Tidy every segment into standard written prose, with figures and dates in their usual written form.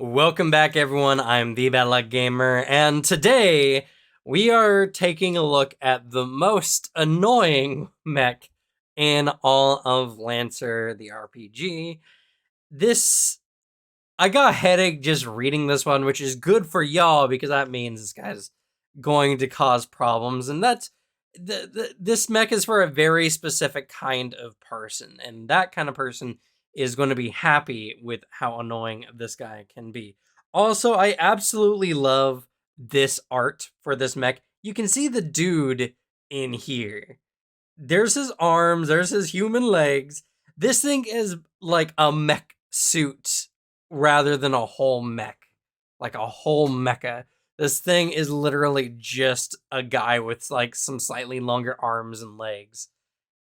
Welcome back, everyone. I'm the Bad Luck Gamer, and today we are taking a look at the most annoying mech in all of Lancer the RPG. This I got a headache just reading this one, which is good for y'all because that means this guy's going to cause problems, and that's this mech is for a very specific kind of person, and that kind of person is going to be happy with how annoying this guy can be. Also, I absolutely love this art for this mech. You can see the dude in here. There's his arms, there's his human legs. This thing is like a mech suit rather than a whole mech, like a whole mecha. This thing is literally just a guy with like some slightly longer arms and legs.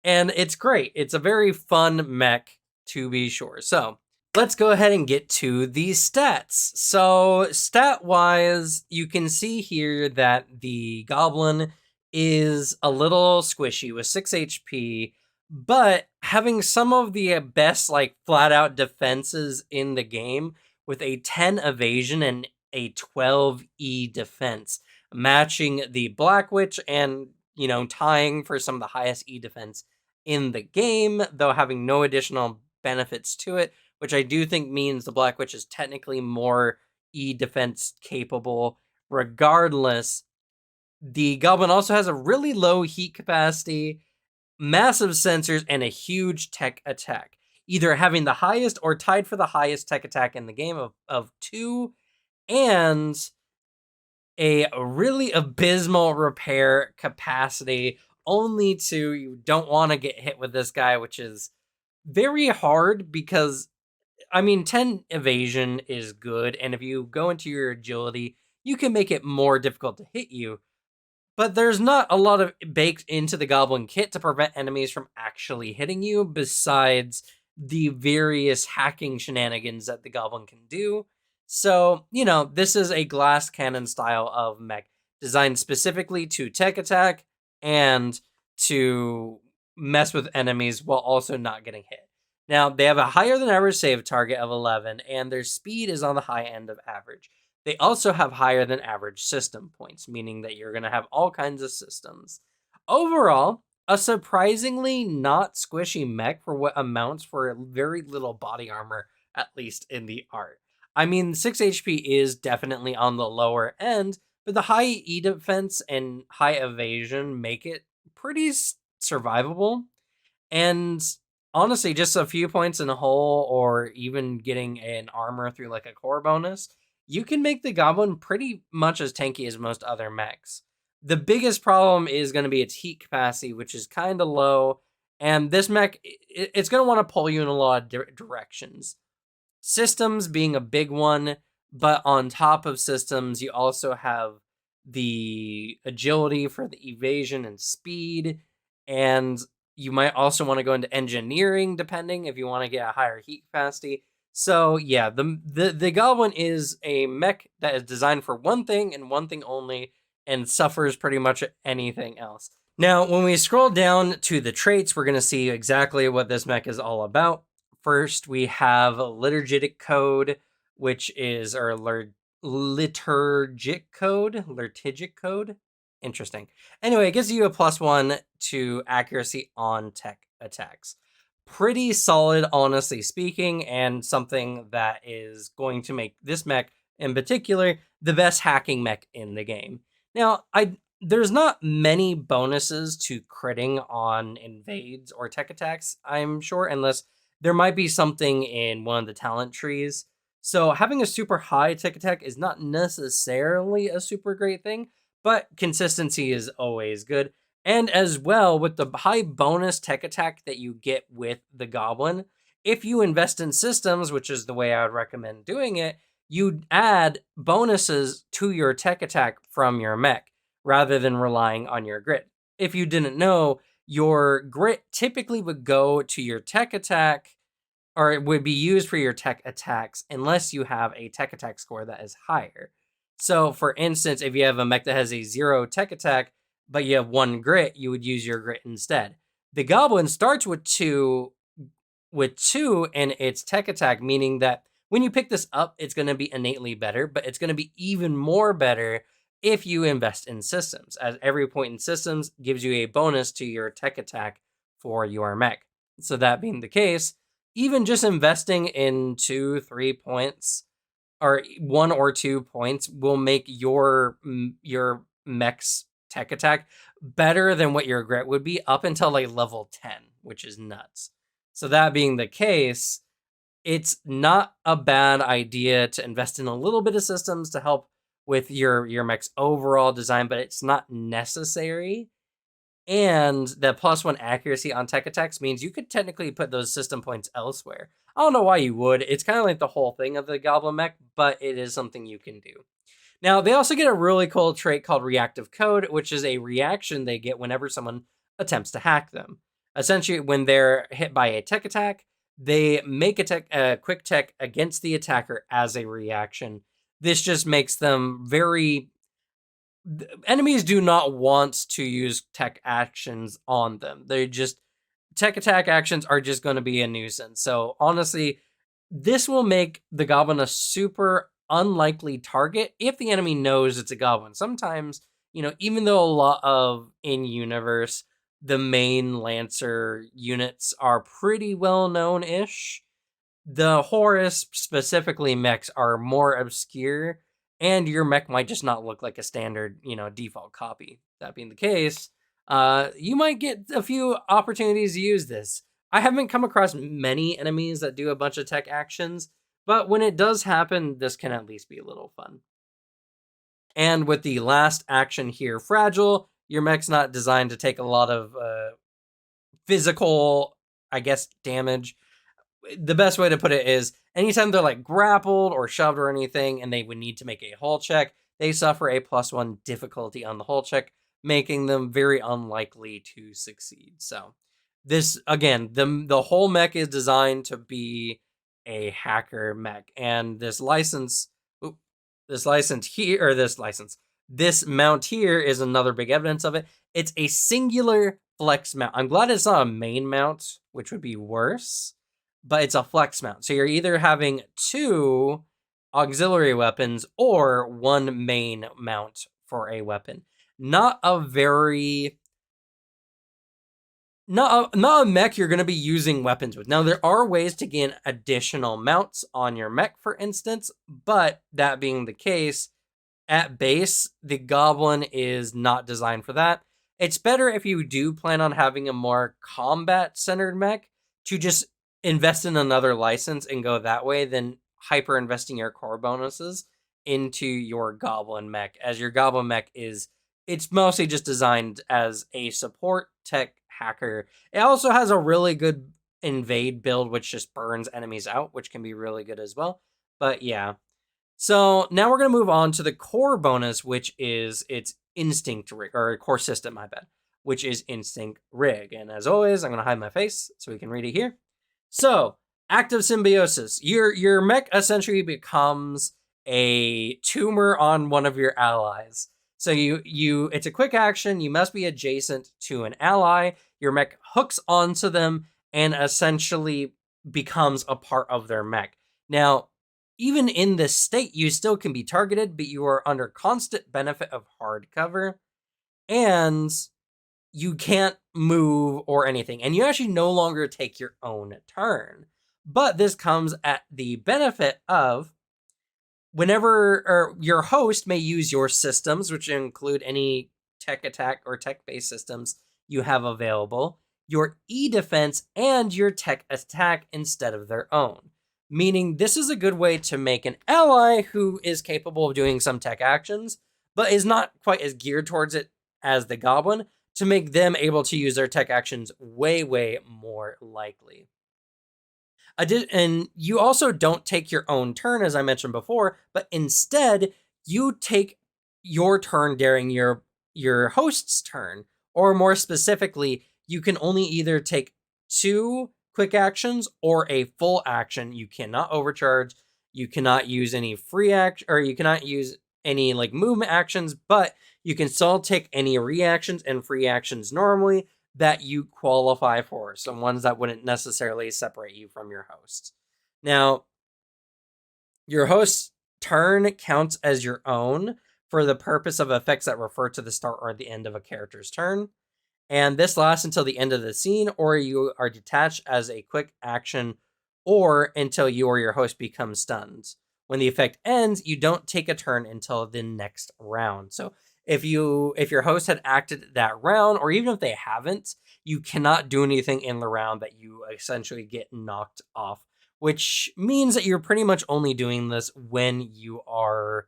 And it's great. It's a very fun mech to be sure. So let's go ahead and get to the stats. So stat wise, you can see here that the Goblin is a little squishy with 6 HP, but having some of the best like flat out defenses in the game with a 10 evasion and a 12 E defense, matching the Black Witch and, tying for some of the highest E defense in the game, though having no additional benefits to it, which I do think means the Black Witch is technically more E defense capable. Regardless, the Goblin also has a really low heat capacity, massive sensors, and a huge tech attack, either having the highest or tied for the highest tech attack in the game of 2, and a really abysmal repair capacity, only to you don't want to get hit with this guy, which is very hard because, 10 evasion is good, and if you go into your agility, you can make it more difficult to hit you. But there's not a lot of baked into the Goblin kit to prevent enemies from actually hitting you, besides the various hacking shenanigans that the Goblin can do. So, this is a glass cannon style of mech designed specifically to tech attack and to mess with enemies while also not getting hit. Now, they have a higher than average save target of 11, and their speed is on the high end of average. They also have higher than average system points, meaning that you're going to have all kinds of systems. Overall, a surprisingly not squishy mech for what amounts for very little body armor, at least in the art. 6 HP is definitely on the lower end, but the high E defense and high evasion make it pretty survivable. And honestly, just a few points in a hole, or even getting an armor through like a core bonus, you can make the Goblin pretty much as tanky as most other mechs. The biggest problem is going to be its heat capacity, which is kind of low. And this mech, it's going to want to pull you in a lot of directions. Systems being a big one, but on top of systems, you also have the agility for the evasion and speed, and you might also want to go into engineering, depending if you want to get a higher heat capacity. So yeah, the Goblin is a mech that is designed for one thing and one thing only, and suffers pretty much anything else. Now, when we scroll down to the traits, we're going to see exactly what this mech is all about. First, we have liturgic code, which is our liturgic code. Interesting. Anyway, it gives you a +1 to accuracy on tech attacks. Pretty solid, honestly speaking, and something that is going to make this mech in particular the best hacking mech in the game. Now, there's not many bonuses to critting on invades or tech attacks, I'm sure, unless there might be something in one of the talent trees. So having a super high tech attack is not necessarily a super great thing, but consistency is always good. And as well, with the high bonus tech attack that you get with the Goblin, if you invest in systems, which is the way I would recommend doing it, you add bonuses to your tech attack from your mech rather than relying on your grit. If you didn't know, your grit typically would go to your tech attack, or it would be used for your tech attacks unless you have a tech attack score that is higher. So, for instance, if you have a mech that has a 0 tech attack, but you have 1 grit, you would use your grit instead. The Goblin starts with 2 in its tech attack, meaning that when you pick this up, it's going to be innately better, but it's going to be even more better if you invest in systems, as every point in systems gives you a bonus to your tech attack for your mech. So that being the case, even just investing in 2-3 points or 1 or 2 points will make your mech's tech attack better than what your grit would be up until like level 10, which is nuts. So that being the case, it's not a bad idea to invest in a little bit of systems to help with your mech's overall design, but it's not necessary. And the +1 accuracy on tech attacks means you could technically put those system points elsewhere. I don't know why you would. It's kind of like the whole thing of the Goblin mech, but it is something you can do. Now, they also get a really cool trait called Reactive Code, which is a reaction they get whenever someone attempts to hack them. Essentially, when they're hit by a tech attack, they make a quick tech against the attacker as a reaction. This just makes them very... Enemies do not want to use tech actions on them. They just... Tech attack actions are just going to be a nuisance. So honestly, this will make the Goblin a super unlikely target if the enemy knows it's a Goblin. Sometimes, even though a lot of in-universe, the main Lancer units are pretty well-known-ish, the Horus, specifically mechs, are more obscure, and your mech might just not look like a standard, default copy. That being the case, you might get a few opportunities to use this. I haven't come across many enemies that do a bunch of tech actions, but when it does happen, this can at least be a little fun. And with the last action here, Fragile, your mech's not designed to take a lot of physical, damage. The best way to put it is anytime they're like grappled or shoved or anything and they would need to make a hull check, they suffer a +1 difficulty on the hull check, making them very unlikely to succeed. So this, again, the whole mech is designed to be a hacker mech, and this mount here is another big evidence of it. It's a singular flex mount. I'm glad it's not a main mount, which would be worse, but it's a flex mount. So you're either having 2 auxiliary weapons or 1 main mount for a weapon. Not a mech you're going to be using weapons with. Now, there are ways to gain additional mounts on your mech, for instance, but that being the case, at base, the Goblin is not designed for that. It's better if you do plan on having a more combat-centered mech to just invest in another license and go that way than hyper investing your core bonuses into your Goblin mech, as your Goblin mech it's mostly just designed as a support tech hacker. It also has a really good invade build, which just burns enemies out, which can be really good as well. But yeah. So now we're going to move on to the core bonus, which is its instinct rig, or core system, my bad, which is instinct rig. And as always, I'm going to hide my face so we can read it here. So, active symbiosis. Your mech essentially becomes a tumor on one of your allies. So it's a quick action. You must be adjacent to an ally. Your mech hooks onto them and essentially becomes a part of their mech. Now, even in this state, you still can be targeted, but you are under constant benefit of hard cover, and you can't move or anything, and you actually no longer take your own turn. But this comes at the benefit of whenever your host may use your systems, which include any tech attack or tech-based systems you have available, your E-defense, and your tech attack instead of their own. Meaning this is a good way to make an ally who is capable of doing some tech actions, but is not quite as geared towards it as the Goblin, to make them able to use their tech actions way, way more likely. And you also don't take your own turn, as I mentioned before, but instead you take your turn during your host's turn. Or more specifically, you can only either take 2 quick actions or a full action. You cannot overcharge. You cannot use any free action, or you cannot use any like movement actions, but you can still take any reactions and free actions normally that you qualify for. Some ones that wouldn't necessarily separate you from your host. Now, Your host's turn counts as your own for the purpose of effects that refer to the start or the end of a character's turn. And this lasts until the end of the scene, or you are detached as a quick action, or until you or your host become stunned. When the effect ends, you don't take a turn until the next round. So if your host had acted that round, or even if they haven't, you cannot do anything in the round that you essentially get knocked off, which means that you're pretty much only doing this when you are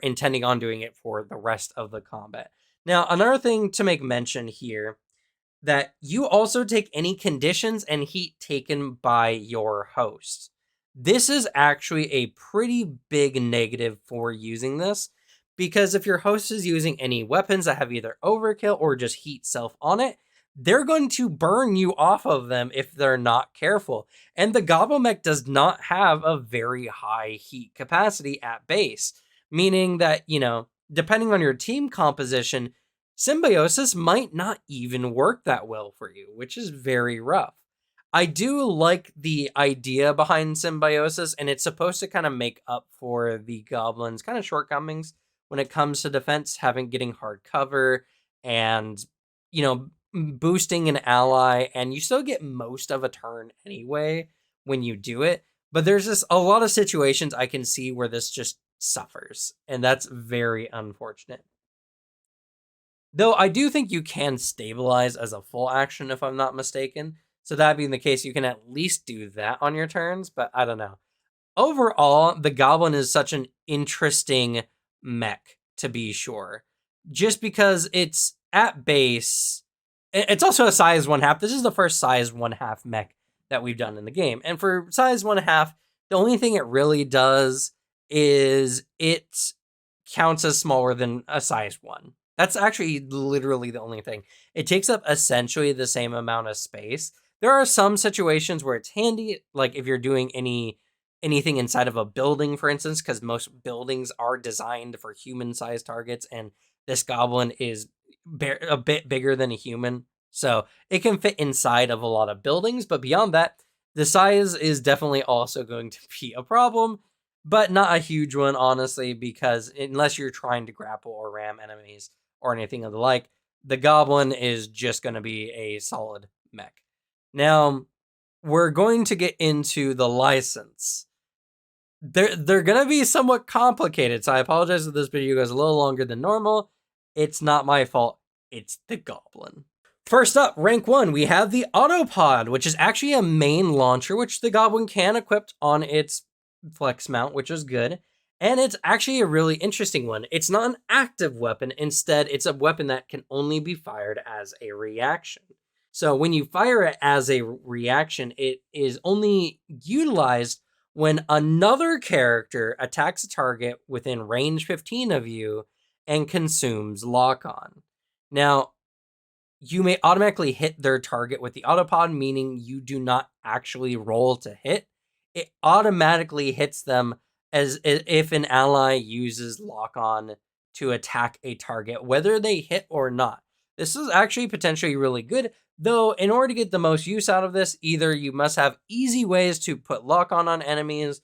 intending on doing it for the rest of the combat. Now, another thing to make mention here, that you also take any conditions and heat taken by your host. This is actually a pretty big negative for using this, because if your host is using any weapons that have either overkill or just heat self on it, they're going to burn you off of them if they're not careful. And the Goblin mech does not have a very high heat capacity at base, meaning that, depending on your team composition, symbiosis might not even work that well for you, which is very rough. I do like the idea behind symbiosis, and it's supposed to kind of make up for the Goblin's kind of shortcomings when it comes to defense, getting hard cover and, boosting an ally, and you still get most of a turn anyway when you do it. But there's just a lot of situations I can see where this just suffers, and that's very unfortunate. Though I do think you can stabilize as a full action, if I'm not mistaken. So that being the case, you can at least do that on your turns, but I don't know. Overall, the Goblin is such an interesting mech, to be sure. Just because it's at base, it's also a size 1/2. This is the first size 1/2 mech that we've done in the game. And for size 1/2, the only thing it really does is it counts as smaller than a size 1. That's actually literally the only thing. It takes up essentially the same amount of space. There are some situations where it's handy, like if you're doing anything inside of a building, for instance, because most buildings are designed for human-sized targets, and this Goblin is a bit bigger than a human, so it can fit inside of a lot of buildings. But beyond that, the size is definitely also going to be a problem, but not a huge one, honestly, because unless you're trying to grapple or ram enemies or anything of the like, the Goblin is just going to be a solid mech. Now, we're going to get into the license. They're going to be somewhat complicated, so I apologize if this video goes a little longer than normal. It's not my fault. It's the Goblin. First up, rank 1, we have the Autopod, which is actually a main launcher, which the Goblin can equip on its flex mount, which is good. And it's actually a really interesting one. It's not an active weapon. Instead, it's a weapon that can only be fired as a reaction. So when you fire it as a reaction, it is only utilized when another character attacks a target within range 15 of you and consumes lock-on. Now, you may automatically hit their target with the Autopod, meaning you do not actually roll to hit. It automatically hits them as if an ally uses lock-on to attack a target, whether they hit or not. This is actually potentially really good, though in order to get the most use out of this, either you must have easy ways to put lock-on on enemies,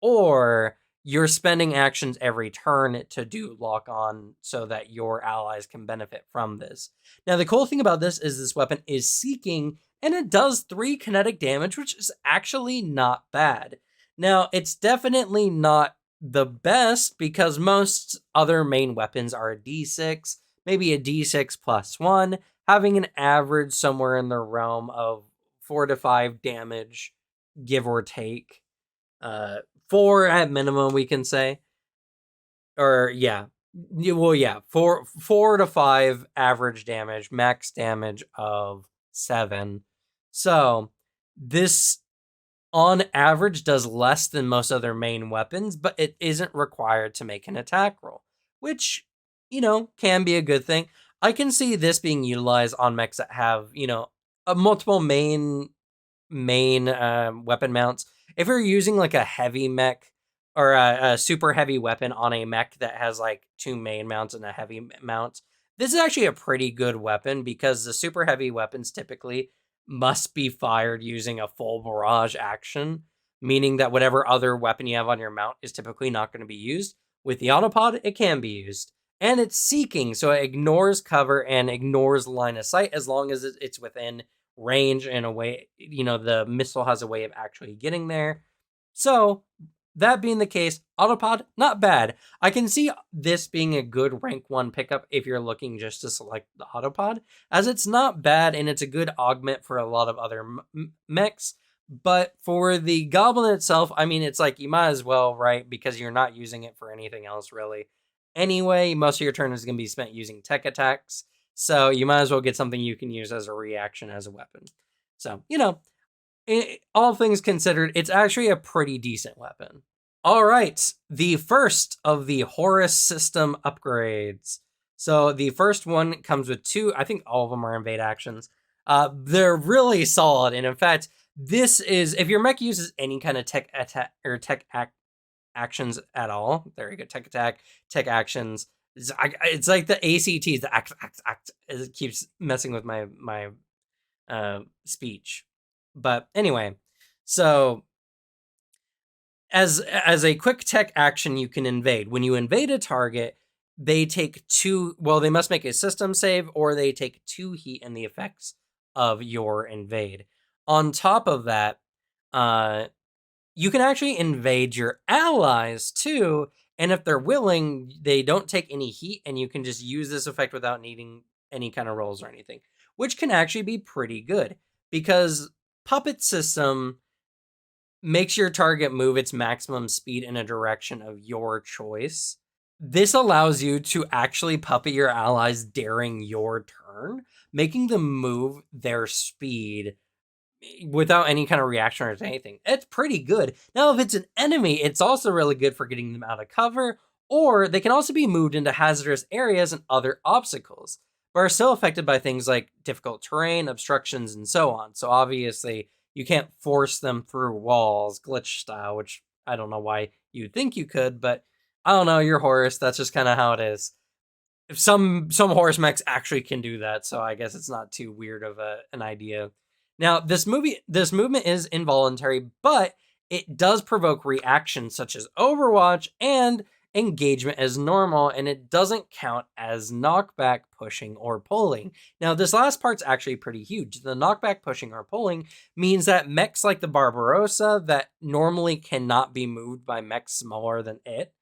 or you're spending actions every turn to do lock-on so that your allies can benefit from this. Now, the cool thing about this is this weapon is seeking, and it does 3 kinetic damage, which is actually not bad. Now, it's definitely not the best, because most other main weapons are a d6, maybe a d6 plus 1, having an average somewhere in the realm of 4 to 5 damage, give or take. 4 at minimum, we can say. Or, yeah. Well, yeah. 4 to 5 average damage, max damage of 7. So, this on average does less than most other main weapons, but it isn't required to make an attack roll, which, can be a good thing. I can see this being utilized on mechs that have, a multiple main weapon mounts. If you're using like a heavy mech or a super heavy weapon on a mech that has like 2 main mounts and a heavy mount, this is actually a pretty good weapon, because the super heavy weapons typically must be fired using a full barrage action, meaning that whatever other weapon you have on your mount is typically not going to be used. With the Autopod, it can be used. And it's seeking, so it ignores cover and ignores line of sight as long as it's within range and a way, the missile has a way of actually getting there. So, that being the case, Autopod, not bad. I can see this being a good rank 1 pickup if you're looking just to select the Autopod, as it's not bad and it's a good augment for a lot of other mechs. But for the Goblin itself, I mean, it's like you might as well, right? Because you're not using it for anything else, really. Anyway, most of your turn is going to be spent using tech attacks, so you might as well get something you can use as a reaction as a weapon. So, all things considered, it's actually a pretty decent weapon. All right, the first of the Horus system upgrades. So the first one comes with 2, I think all of them are invade actions. They're really solid, and in fact, this is, if your mech uses any kind of tech attack or actions at all, there you go, tech attack, tech actions. It's like the ACTs, the act. It keeps messing with my speech. But anyway, so as a quick tech action, you can invade. When you invade a target, they take 2, well, they must make a system save, or they take 2 heat and the effects of your invade. On top of that, you can actually invade your allies too, and if they're willing, they don't take any heat, and you can just use this effect without needing any kind of rolls or anything, which can actually be pretty good, because Puppet System makes your target move its maximum speed in a direction of your choice. This allows you to actually puppet your allies during your turn, making them move their speed without any kind of reaction or anything. It's pretty good. Now, if it's an enemy, it's also really good for getting them out of cover, or they can also be moved into hazardous areas and other obstacles, but are still affected by things like difficult terrain, obstructions, and so on. So obviously, you can't force them through walls, glitch style, which I don't know why you'd think you could, but I don't know, you're Horus, that's just kind of how it is. If some Horus mechs actually can do that, so I guess it's not too weird of an idea. Now, this movement is involuntary, but it does provoke reactions such as Overwatch and engagement as normal, and it doesn't count as knockback, pushing, or pulling. Now, this last part's actually pretty huge. The knockback, pushing, or pulling means that mechs like the Barbarossa that normally cannot be moved by mechs smaller than it,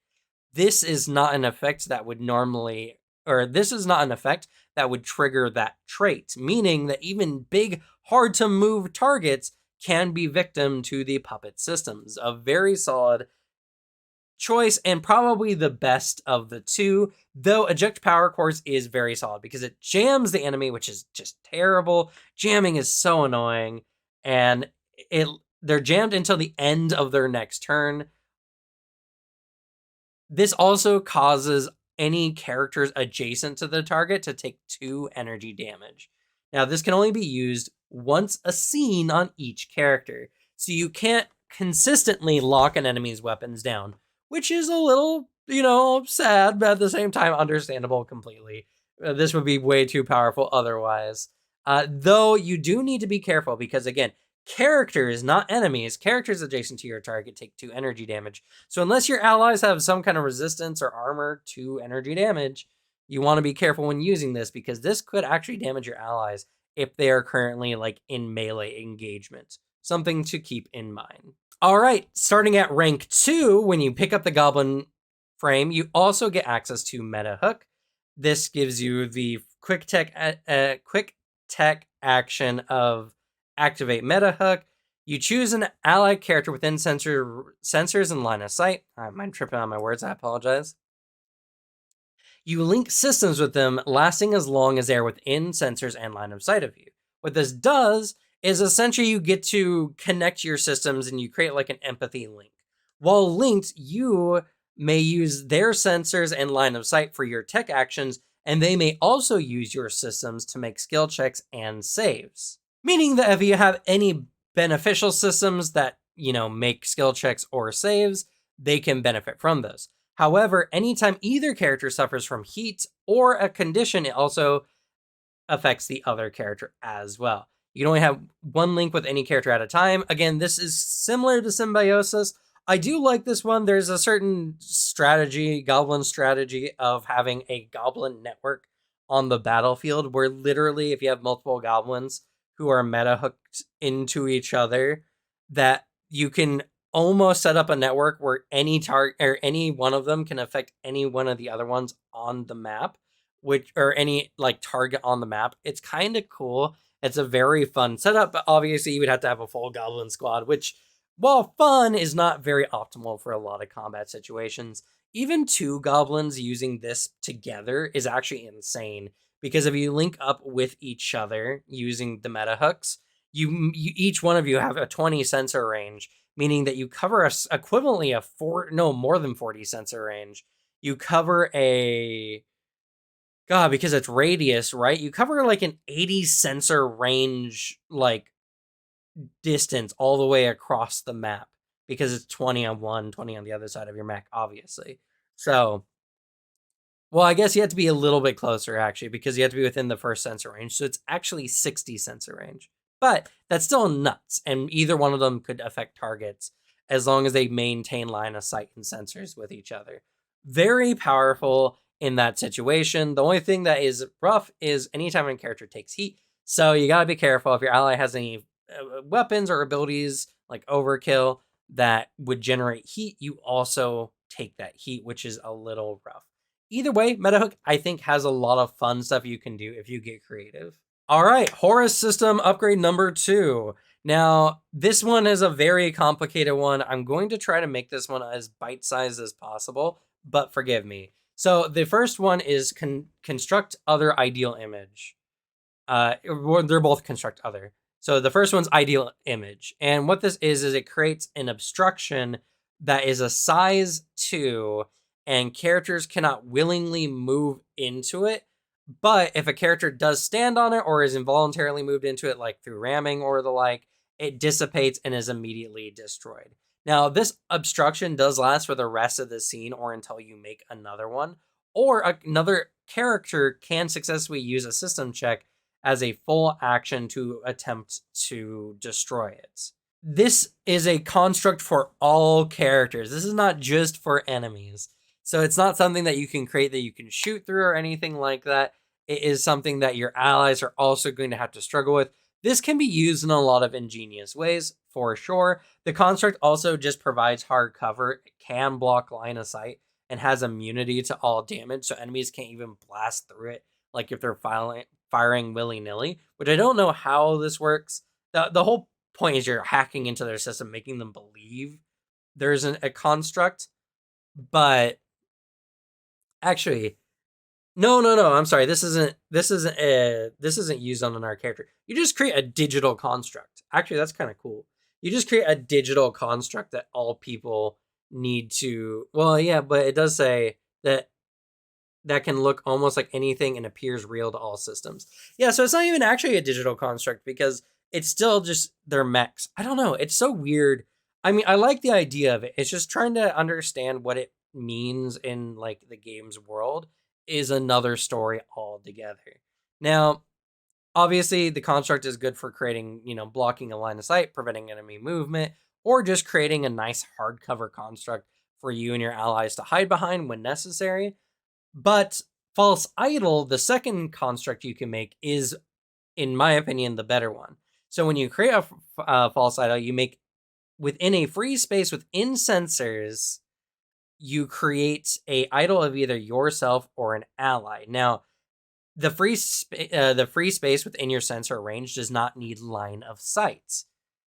this is not an effect that would normally, or this is not an effect that would trigger that trait, meaning that even big, hard to move targets can be victim to the puppet systems. A very solid choice and probably the best of the two, though eject power course is very solid because it jams the enemy, which is just terrible. Jamming is so annoying, and they're jammed until the end of their next turn. This also causes any characters adjacent to the target to take 2 energy damage. Now, this can only be used once a scene on each character, so you can't consistently lock an enemy's weapons down, which is a little, sad, but at the same time understandable completely. This would be way too powerful otherwise. Though you do need to be careful because, again, characters, not enemies, characters adjacent to your target take 2 energy damage. So unless your allies have some kind of resistance or armor to energy damage, you want to be careful when using this because this could actually damage your allies if they are currently in melee engagement. Something to keep in mind. All right, starting at rank 2, when you pick up the Goblin frame, you also get access to Meta Hook. This gives you the quick tech action of activate Meta Hook. You choose an allied character within sensors and line of sight. I'm tripping on my words, I apologize. You link systems with them, lasting as long as they're within sensors and line of sight of you. What this does is essentially you get to connect your systems and you create an empathy link. While linked, you may use their sensors and line of sight for your tech actions, and they may also use your systems to make skill checks and saves. Meaning that if you have any beneficial systems that, make skill checks or saves, they can benefit from those. However, anytime either character suffers from heat or a condition, it also affects the other character as well. You can only have one link with any character at a time. Again, this is similar to Symbiosis. I do like this one. There's a certain strategy, Goblin strategy, of having a Goblin network on the battlefield where literally if you have multiple Goblins who are meta hooked into each other, that you can almost set up a network where any target or any one of them can affect any one of the other ones on the map, which or any like target on the map. It's kind of cool. It's a very fun setup, but obviously you would have to have a full Goblin squad, which, while fun, is not very optimal for a lot of combat situations. Even two Goblins using this together is actually insane, because if you link up with each other using the meta hooks, you each one of you have a 20 sensor range, meaning that you cover equivalently more than 40 sensor range. You cover a God, because it's radius, right? You cover like an 80 sensor range, like distance all the way across the map, because it's 20 on one, 20 on the other side of your mech, obviously. So, well, I guess you have to be a little bit closer, actually, because you have to be within the first sensor range. So it's actually 60 sensor range. But that's still nuts. And either one of them could affect targets as long as they maintain line of sight and sensors with each other. Very powerful in that situation. The only thing that is rough is anytime a character takes heat. So you got to be careful if your ally has any weapons or abilities like overkill that would generate heat, you also take that heat, which is a little rough. Either way, MetaHook, I think, has a lot of fun stuff you can do if you get creative. All right, Horus system upgrade number 2. Now, this one is a very complicated one. I'm going to try to make this one as bite-sized as possible, but forgive me. So the first one is construct other ideal image. They're both construct other. So the first one's ideal image. And what this is it creates an obstruction that is a size 2, and characters cannot willingly move into it. But if a character does stand on it or is involuntarily moved into it, like through ramming or the like, it dissipates and is immediately destroyed. Now, this obstruction does last for the rest of the scene or until you make another one, or another character can successfully use a system check as a full action to attempt to destroy it. This is a construct for all characters. This is not just for enemies. So it's not something that you can create that you can shoot through or anything like that. It is something that your allies are also going to have to struggle with. This can be used in a lot of ingenious ways, for sure. The construct also just provides hard cover, it can block line of sight, and has immunity to all damage, so enemies can't even blast through it, like if they're firing willy-nilly, which I don't know how this works. The whole point is you're hacking into their system, making them believe there's a construct, but actually, no, I'm sorry. This isn't used on our character. You just create a digital construct. Actually, that's kind of cool. You just create a digital construct that all people need to. Well, yeah, but it does say that can look almost like anything and appears real to all systems. Yeah, so it's not even actually a digital construct because it's still just their mechs. I don't know. It's so weird. I mean, I like the idea of it. It's just trying to understand what it means in like the game's world is another story altogether. Now, obviously, the construct is good for creating, blocking a line of sight, preventing enemy movement, or just creating a nice hardcover construct for you and your allies to hide behind when necessary. But false idol, the second construct you can make, is, in my opinion, the better one. So when you create a false idol, you make within a free space within sensors, you create a idol of either yourself or an ally. Now, the free space within your sensor range does not need line of sight,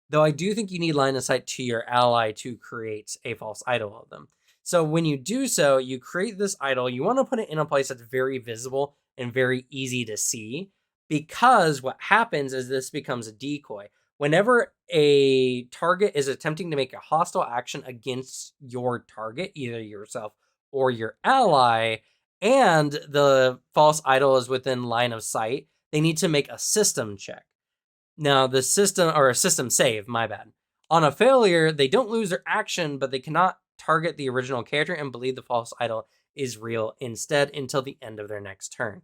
though I do think you need line of sight to your ally to create a false idol of them. So when you do so, you create this idol. You want to put it in a place that's very visible and very easy to see, because what happens is this becomes a decoy. Whenever a target is attempting to make a hostile action against your target, either yourself or your ally, and the false idol is within line of sight, they need to make a system check. Now, the system, or a system save, my bad. On a failure, they don't lose their action, but they cannot target the original character and believe the false idol is real instead until the end of their next turn.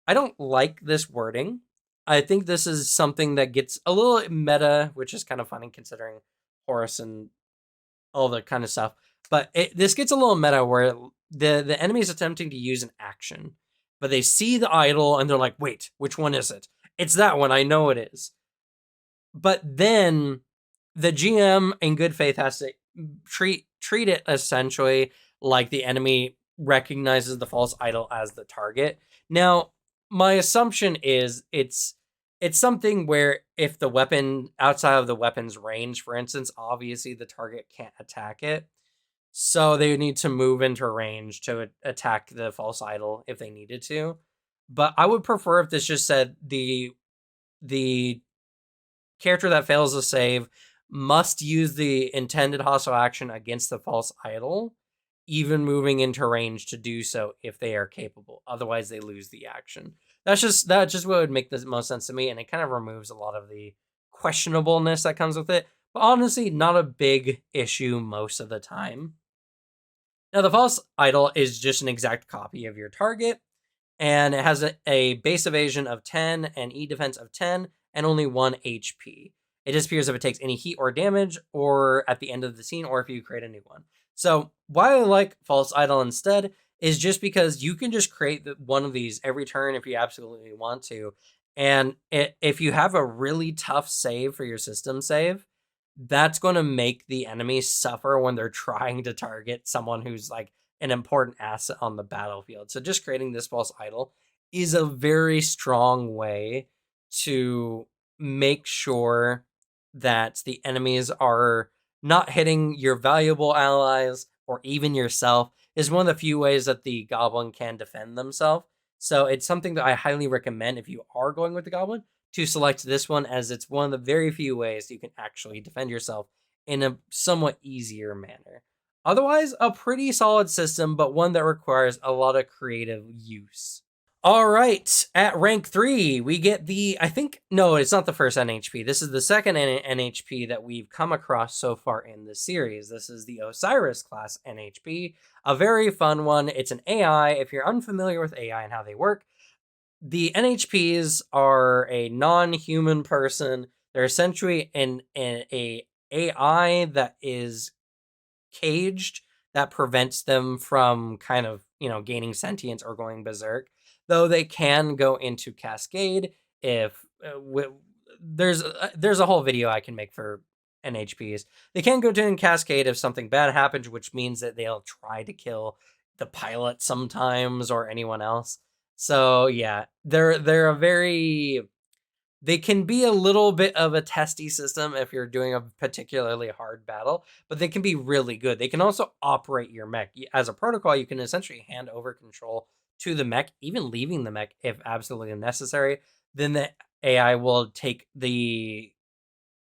I don't like this wording. I think this is something that gets a little meta, which is kind of funny considering Horus and all the kind of stuff. But this gets a little meta where the enemy is attempting to use an action, but they see the idol and they're like, wait, which one is it? It's that one. I know it is. But then the GM in good faith has to treat it essentially like the enemy recognizes the false idol as the target. Now, my assumption is it's something where if the weapon outside of the weapon's range, for instance, obviously the target can't attack it. So they need to move into range to attack the false idol if they needed to. But I would prefer if this just said the character that fails to save must use the intended hostile action against the false idol, even moving into range to do so if they are capable. Otherwise, they lose the action. That's just what would make the most sense to me, and it kind of removes a lot of the questionableness that comes with it. But honestly, not a big issue most of the time. Now, the false idol is just an exact copy of your target, and it has a base evasion of 10 and E defense of 10 and only 1 HP. It disappears if it takes any heat or damage or at the end of the scene or if you create a new one. So why I like False Idol instead is just because you can just create one of these every turn if you absolutely want to. And if you have a really tough save for your system save, that's going to make the enemy suffer when they're trying to target someone who's like an important asset on the battlefield. So just creating this false idol is a very strong way to make sure that the enemies are not hitting your valuable allies or even yourself. Is one of the few ways that the goblin can defend themselves. So it's something that I highly recommend if you are going with the goblin to select this one, as it's one of the very few ways you can actually defend yourself in a somewhat easier manner. Otherwise, a pretty solid system, but one that requires a lot of creative use. All right, at rank 3, we get I think, no, it's not the first NHP. This is the second NHP that we've come across so far in the series. This is the Osiris class NHP, a very fun one. It's an AI. If you're unfamiliar with AI and how they work, the NHPs are a non-human person. They're essentially a AI that is caged that prevents them from kind of, gaining sentience or going berserk. Though they can go into cascade if there's a whole video I can make for NHPs. They can go to cascade if something bad happens, which means that they'll try to kill the pilot sometimes or anyone else. So yeah, they're a very they can be a little bit of a testy system if you're doing a particularly hard battle, but they can be really good. They can also operate your mech. As a protocol, you can essentially hand over control to the mech, even leaving the mech if absolutely necessary. Then the AI will take the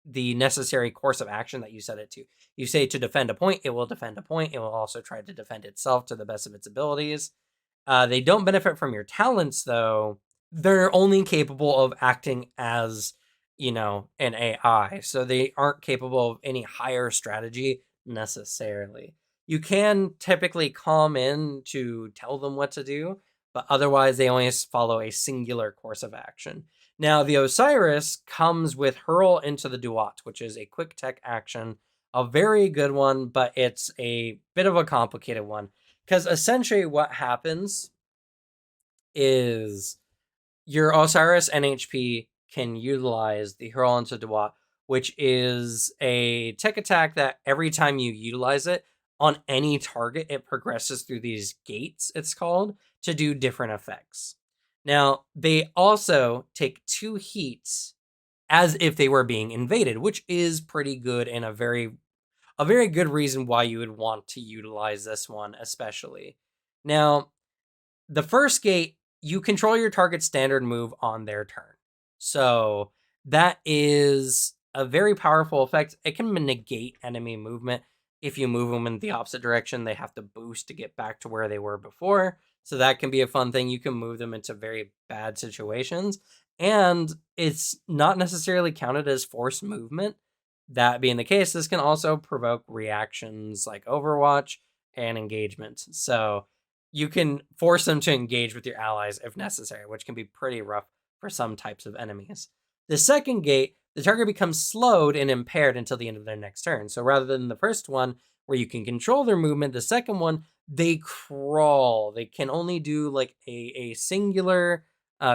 necessary course of action that you set it to. You say to defend a point, it will defend a point. It will also try to defend itself to the best of its abilities. They don't benefit from your talents, though. They're only capable of acting as, an AI. So they aren't capable of any higher strategy necessarily. You can typically calm in to tell them what to do, but otherwise they only follow a singular course of action. Now, the Osiris comes with Hurl into the Duat, which is a quick tech action, a very good one, but it's a bit of a complicated one. Because essentially what happens is your Osiris NHP can utilize the Hurl into Duat, which is a tech attack that every time you utilize it on any target, it progresses through these gates, it's called, to do different effects. Now, they also take 2 heats as if they were being invaded, which is pretty good and a very good reason why you would want to utilize this one, especially. Now, the first gate, you control your target's standard move on their turn. So that is a very powerful effect. It can negate enemy movement. If you move them in the opposite direction, they have to boost to get back to where they were before. So that can be a fun thing. You can move them into very bad situations. And it's not necessarily counted as forced movement. That being the case, this can also provoke reactions like Overwatch and engagement. So you can force them to engage with your allies if necessary, which can be pretty rough for some types of enemies. The second gate, the target becomes slowed and impaired until the end of their next turn. So rather than the first one, where you can control their movement, the second one, they crawl. They can only do like a singular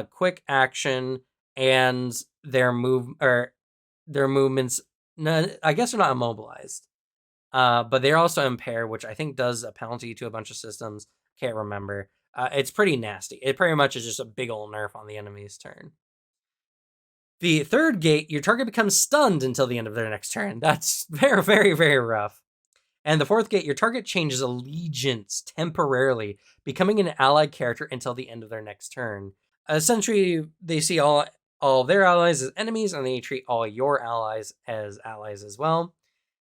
quick action, and their movements, no, I guess they're not immobilized. But they're also impaired, which I think does a penalty to a bunch of systems. Can't remember. It's pretty nasty. It pretty much is just a big old nerf on the enemy's turn. The third gate, your target becomes stunned until the end of their next turn. That's very, very, very rough. And the fourth gate, your target changes allegiance temporarily, becoming an allied character until the end of their next turn. Essentially, they see all their allies as enemies, and they treat all your allies as well.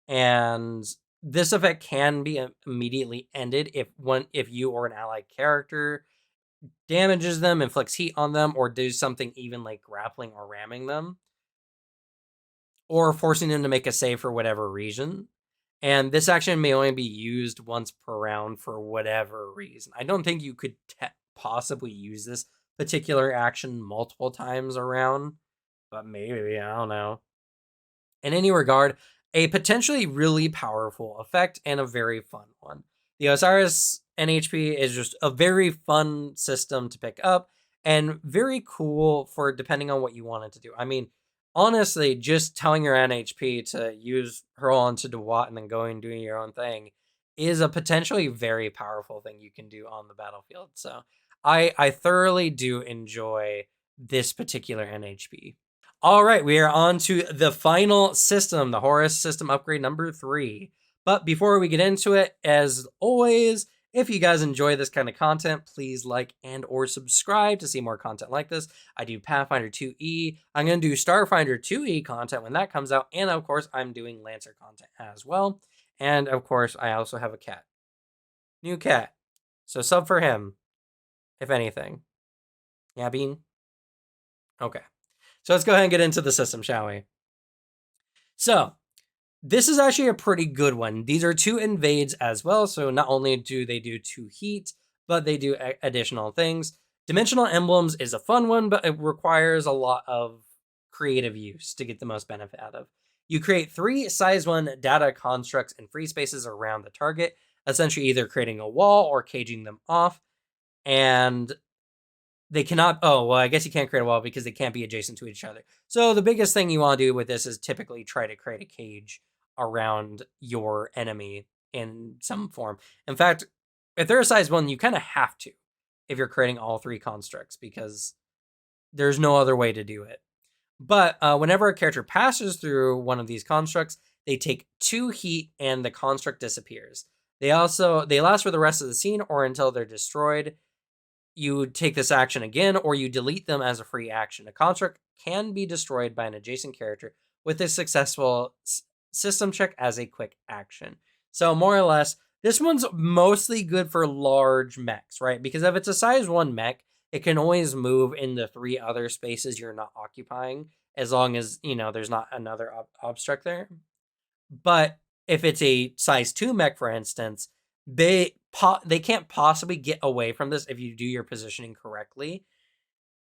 And this effect can be immediately ended if you or an allied character damages them, inflicts heat on them, or do something even like grappling or ramming them, or forcing them to make a save for whatever reason. And this action may only be used once per round for whatever reason. I don't think you could possibly use this particular action multiple times around, but maybe, I don't know. In any regard, a potentially really powerful effect and a very fun one. The Osiris NHP is just a very fun system to pick up and very cool for depending on what you want it to do. I mean, honestly, just telling your NHP to use hurl onto Dewat and then going and doing your own thing is a potentially very powerful thing you can do on the battlefield. So I thoroughly do enjoy this particular NHP. All right, we are on to the final system, the Horus system upgrade number 3. But before we get into it, as always, if you guys enjoy this kind of content, please like and or subscribe to see more content like this. I do Pathfinder 2E. I'm going to do Starfinder 2E content when that comes out. And of course, I'm doing Lancer content as well. And of course, I also have a cat. New cat. So sub for him, if anything. Yeah, Bean? Okay. So let's go ahead and get into the system, shall we? So this is actually a pretty good one. These are 2 invades as well. So not only do they do 2 heat, but they do additional things. Dimensional emblems is a fun one, but it requires a lot of creative use to get the most benefit out of. You create 3 size 1 data constructs and free spaces around the target, essentially either creating a wall or caging them off. And they cannot, I guess you can't create a wall because they can't be adjacent to each other. So the biggest thing you want to do with this is typically try to create a cage around your enemy in some form. In fact, if they're a size 1, you kind of have to if you're creating all 3 constructs because there's no other way to do it. But whenever a character passes through one of these constructs, they take 2 heat and the construct disappears. They last for the rest of the scene or until they're destroyed. You take this action again, or you delete them as a free action. A construct can be destroyed by an adjacent character with a successful system check as a quick action. So more or less, this one's mostly good for large mechs, right? Because if it's a size 1 mech, it can always move in the 3 other spaces you're not occupying, as long as, there's not another obstruct there. But if it's a size 2 mech, for instance, they can't possibly get away from this if you do your positioning correctly.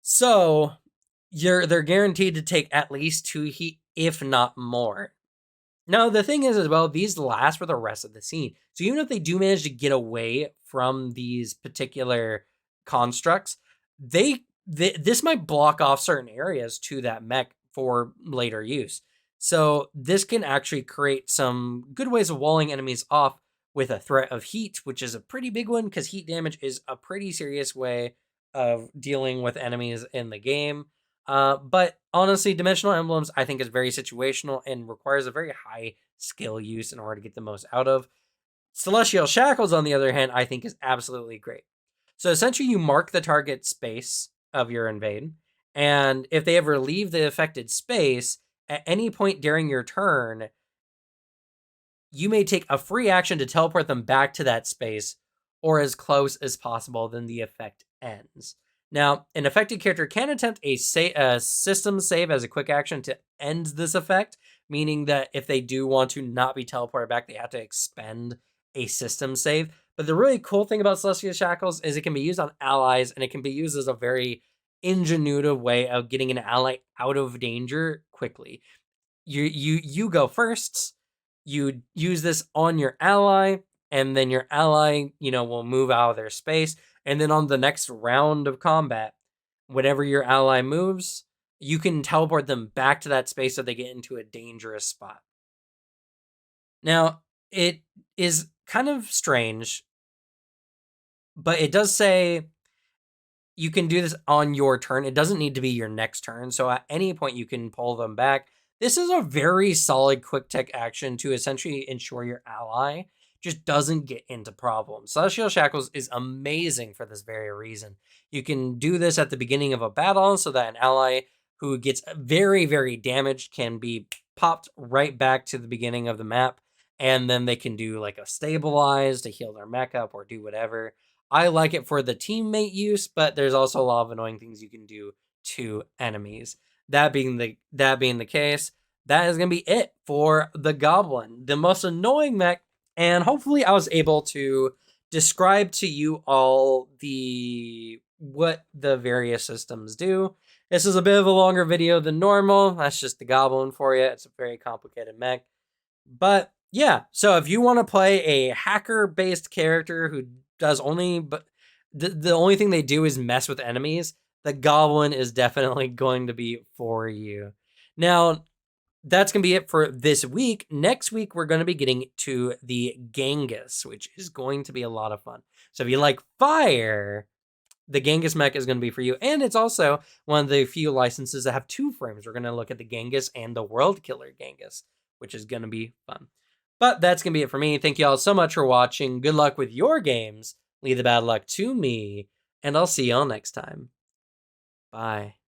So they're guaranteed to take at least 2 heat, if not more. Now, the thing is as well, these last for the rest of the scene. So even if they do manage to get away from these particular constructs, this might block off certain areas to that mech for later use. So this can actually create some good ways of walling enemies off with a threat of heat, which is a pretty big one because heat damage is a pretty serious way of dealing with enemies in the game. But honestly, Dimensional Emblems I think is very situational and requires a very high skill use in order to get the most out of. Celestial Shackles, on the other hand, I think is absolutely great. So essentially you mark the target space of your invade, and if they ever leave the affected space, at any point during your turn, you may take a free action to teleport them back to that space or as close as possible, then the effect ends. Now, an affected character can attempt a system save as a quick action to end this effect, meaning that if they do want to not be teleported back, they have to expend a system save. But the really cool thing about Celestial Shackles is it can be used on allies, and it can be used as a very ingenuitive way of getting an ally out of danger quickly. You go first. You use this on your ally, and then your ally, will move out of their space. And then on the next round of combat, whenever your ally moves, you can teleport them back to that space so they get into a dangerous spot. Now, it is kind of strange, but it does say you can do this on your turn. It doesn't need to be your next turn. So at any point, you can pull them back. This is a very solid quick tech action to essentially ensure your ally just doesn't get into problems. Celestial Shackles is amazing for this very reason. You can do this at the beginning of a battle so that an ally who gets very, very damaged can be popped right back to the beginning of the map. And then they can do like a stabilize to heal their mech up or do whatever. I like it for the teammate use, but there's also a lot of annoying things you can do to enemies. That being the case, that is gonna be it for the Goblin, the most annoying mech. And hopefully, I was able to describe to you all what the various systems do. This is a bit of a longer video than normal. That's just the Goblin for you. It's a very complicated mech, but yeah. So if you want to play a hacker-based character who does the only thing they do is mess with enemies, the Goblin is definitely going to be for you. Now, that's going to be it for this week. Next week, we're going to be getting to the Genghis, which is going to be a lot of fun. So if you like fire, the Genghis mech is going to be for you. And it's also one of the few licenses that have two frames. We're going to look at the Genghis and the World Killer Genghis, which is going to be fun. But that's going to be it for me. Thank you all so much for watching. Good luck with your games. Leave the bad luck to me. And I'll see y'all next time. Bye.